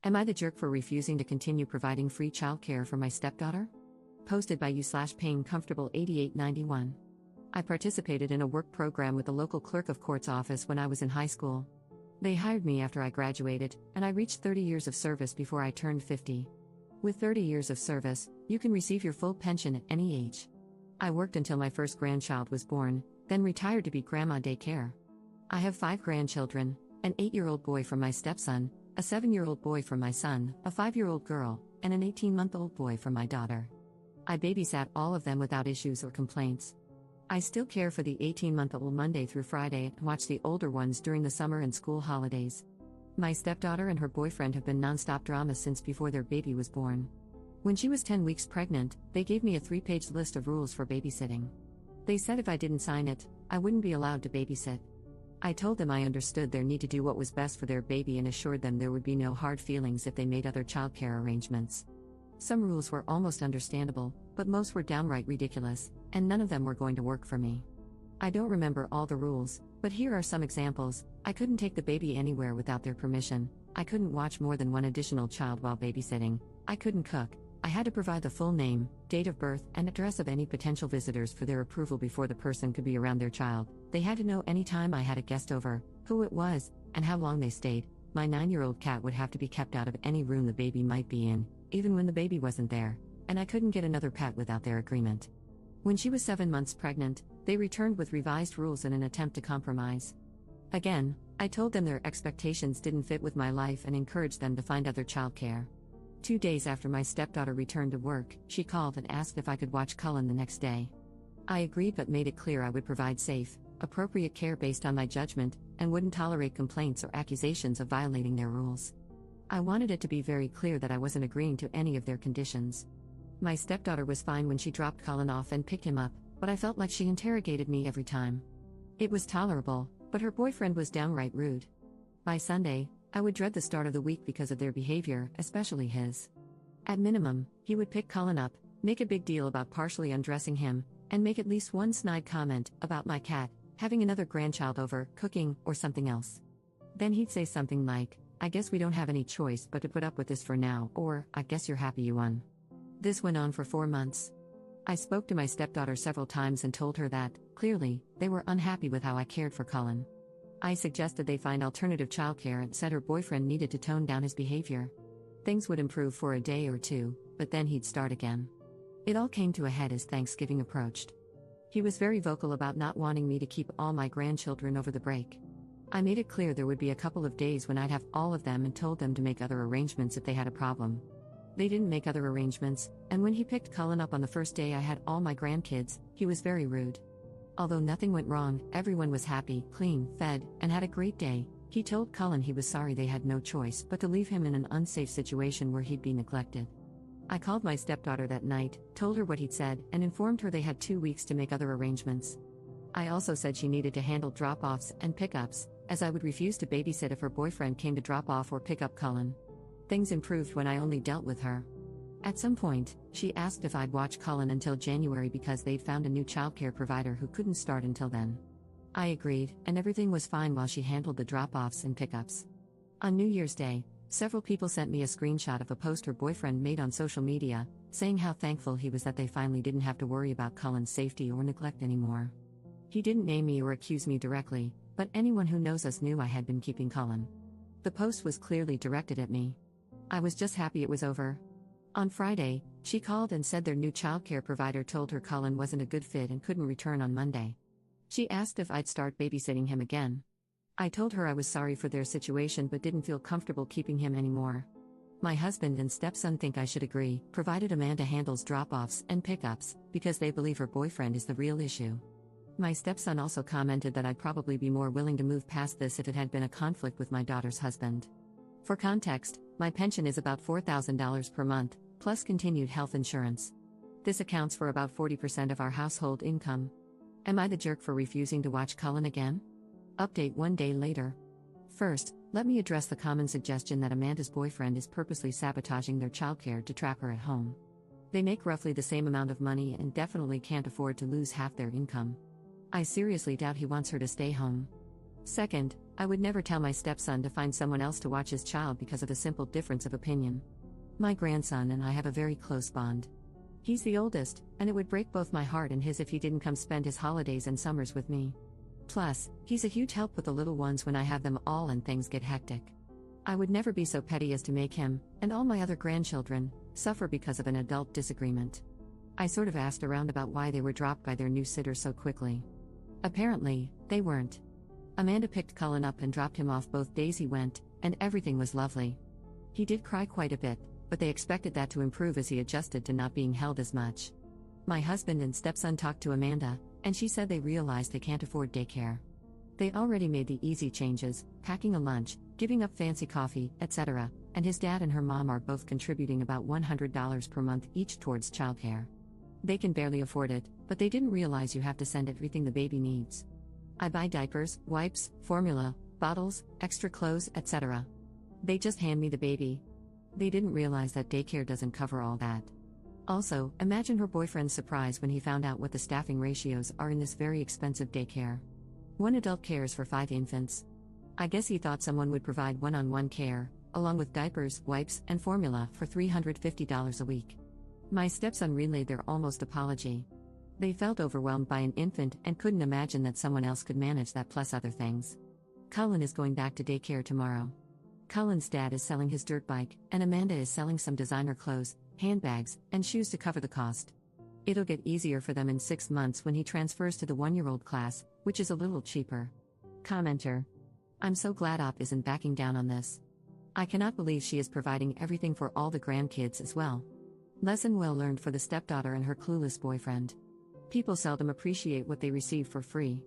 Am I the jerk for refusing to continue providing free childcare for my stepdaughter? Posted by you/payingcomfortable8891. I participated in a work program with the local clerk of court's office when I was in high school. They hired me after I graduated, and I reached 30 years of service before I turned 50. With 30 years of service, you can receive your full pension at any age. I worked until my first grandchild was born, then retired to be grandma daycare. I have 5 grandchildren, an 8-year-old boy from my stepson, a 7-year-old boy from my son, a 5-year-old girl, and an 18-month-old boy from my daughter. I babysat all of them without issues or complaints. I still care for the 18-month-old Monday through Friday and watch the older ones during the summer and school holidays. My stepdaughter and her boyfriend have been non-stop drama since before their baby was born. When she was 10 weeks pregnant, they gave me a 3-page list of rules for babysitting. They said if I didn't sign it, I wouldn't be allowed to babysit. I told them I understood their need to do what was best for their baby and assured them there would be no hard feelings if they made other childcare arrangements. Some rules were almost understandable, but most were downright ridiculous, and none of them were going to work for me. I don't remember all the rules, but here are some examples. I couldn't take the baby anywhere without their permission. I couldn't watch more than one additional child while babysitting. I couldn't cook. I had to provide the full name, date of birth, and address of any potential visitors for their approval before the person could be around their child. They had to know any time I had a guest over, who it was, and how long they stayed. My 9-year-old cat would have to be kept out of any room the baby might be in, even when the baby wasn't there, and I couldn't get another pet without their agreement. When she was 7 months pregnant, they returned with revised rules in an attempt to compromise. Again, I told them their expectations didn't fit with my life and encouraged them to find other childcare. 2 days after my stepdaughter returned to work, she called and asked if I could watch Cullen the next day. I agreed but made it clear I would provide safe, appropriate care based on my judgment, and wouldn't tolerate complaints or accusations of violating their rules. I wanted it to be very clear that I wasn't agreeing to any of their conditions. My stepdaughter was fine when she dropped Cullen off and picked him up, but I felt like she interrogated me every time. It was tolerable, but her boyfriend was downright rude. By Sunday, I would dread the start of the week because of their behavior, especially his. At minimum, he would pick Cullen up, make a big deal about partially undressing him, and make at least one snide comment about my cat, having another grandchild over, cooking, or something else. Then he'd say something like, "I guess we don't have any choice but to put up with this for now," or, "I guess you're happy you won." This went on for 4 months. I spoke to my stepdaughter several times and told her that, clearly, they were unhappy with how I cared for Cullen. I suggested they find alternative childcare and said her boyfriend needed to tone down his behavior. Things would improve for a day or two, but then he'd start again. It all came to a head as Thanksgiving approached. He was very vocal about not wanting me to keep all my grandchildren over the break. I made it clear there would be a couple of days when I'd have all of them and told them to make other arrangements if they had a problem. They didn't make other arrangements, and when he picked Cullen up on the first day I had all my grandkids, he was very rude. Although nothing went wrong, everyone was happy, clean, fed, and had a great day. He told Cullen he was sorry they had no choice but to leave him in an unsafe situation where he'd be neglected. I called my stepdaughter that night, told her what he'd said, and informed her they had 2 weeks to make other arrangements. I also said she needed to handle drop-offs and pick-ups, as I would refuse to babysit if her boyfriend came to drop off or pick up Cullen. Things improved when I only dealt with her. At some point, she asked if I'd watch Cullen until January because they'd found a new childcare provider who couldn't start until then. I agreed, and everything was fine while she handled the drop-offs and pickups. On New Year's Day, several people sent me a screenshot of a post her boyfriend made on social media, saying how thankful he was that they finally didn't have to worry about Cullen's safety or neglect anymore. He didn't name me or accuse me directly, but anyone who knows us knew I had been keeping Cullen. The post was clearly directed at me. I was just happy it was over. On Friday, she called and said their new childcare provider told her Cullen wasn't a good fit and couldn't return on Monday. She asked if I'd start babysitting him again. I told her I was sorry for their situation but didn't feel comfortable keeping him anymore. My husband and stepson think I should agree, provided Amanda handles drop-offs and pickups, because they believe her boyfriend is the real issue. My stepson also commented that I'd probably be more willing to move past this if it had been a conflict with my daughter's husband. For context, my pension is about $4,000 per month, plus continued health insurance. This accounts for about 40% of our household income. Am I the jerk for refusing to watch Cullen again? Update 1 day later. First, let me address the common suggestion that Amanda's boyfriend is purposely sabotaging their childcare to trap her at home. They make roughly the same amount of money and definitely can't afford to lose half their income. I seriously doubt he wants her to stay home. Second, I would never tell my stepson to find someone else to watch his child because of a simple difference of opinion. My grandson and I have a very close bond. He's the oldest, and it would break both my heart and his if he didn't come spend his holidays and summers with me. Plus, he's a huge help with the little ones when I have them all and things get hectic. I would never be so petty as to make him, and all my other grandchildren, suffer because of an adult disagreement. I sort of asked around about why they were dropped by their new sitter so quickly. Apparently, they weren't. Amanda picked Cullen up and dropped him off both days he went, and everything was lovely. He did cry quite a bit, but they expected that to improve as he adjusted to not being held as much. My husband and stepson talked to Amanda, and she said they realized they can't afford daycare. They already made the easy changes, packing a lunch, giving up fancy coffee, etc., and his dad and her mom are both contributing about $100 per month each towards childcare. They can barely afford it, but they didn't realize you have to send everything the baby needs. I buy diapers, wipes, formula, bottles, extra clothes, etc. They just hand me the baby. They didn't realize that daycare doesn't cover all that. Also, imagine her boyfriend's surprise when he found out what the staffing ratios are in this very expensive daycare. One adult cares for 5 infants. I guess he thought someone would provide one-on-one care, along with diapers, wipes, and formula for $350 a week. My stepson relayed their almost apology. They felt overwhelmed by an infant and couldn't imagine that someone else could manage that plus other things. Cullen is going back to daycare tomorrow. Cullen's dad is selling his dirt bike, and Amanda is selling some designer clothes, handbags, and shoes to cover the cost. It'll get easier for them in 6 months when he transfers to the 1-year-old class, which is a little cheaper. Commenter: I'm so glad Op isn't backing down on this. I cannot believe she is providing everything for all the grandkids as well. Lesson well learned for the stepdaughter and her clueless boyfriend. People seldom appreciate what they receive for free.